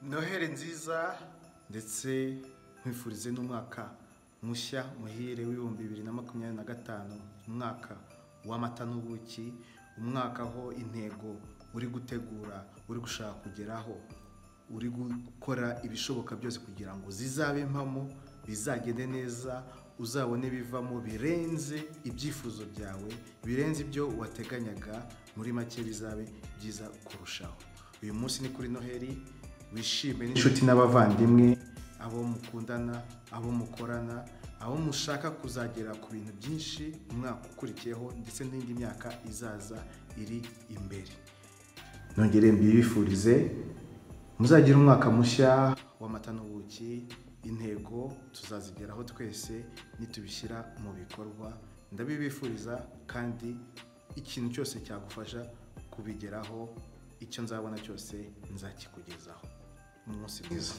Noheri nziza ndetse nkwifurize n'umwaka mushya muhire w'ibihumbi 2025, umwaka w'amata n'ubuki, umwaka aho intego uri gutegura uri gushaka kugeraho, uri gukora ibishoboka byose kugira ngo zizabe impamo, bizagende neza, uzabone bivamo birenze ibyifuzo byawe, birenze ibyo wateganyaga, muri make bizabe byiza kurushaho. Uyu munsi ni kuri Noheri, wishime n'inshuti n'abavandimwe, abo mukundana, abo mukorana, abo mushaka kuzagera ku bintu byinshi umwaka ukurikiyeho ndetse n'indi myaka izaza iri imbere. Nongere mbifurize muzagira umwaka mushya w'amata n'ubuki, intego tuzazigeraho twese nitubishyira mu bikorwa. Ndabibifuriza kandi ikintu cyose cyagufasha kubigeraho, icyo nzabona cyose nzakikugezaho. Umunsi mwiza.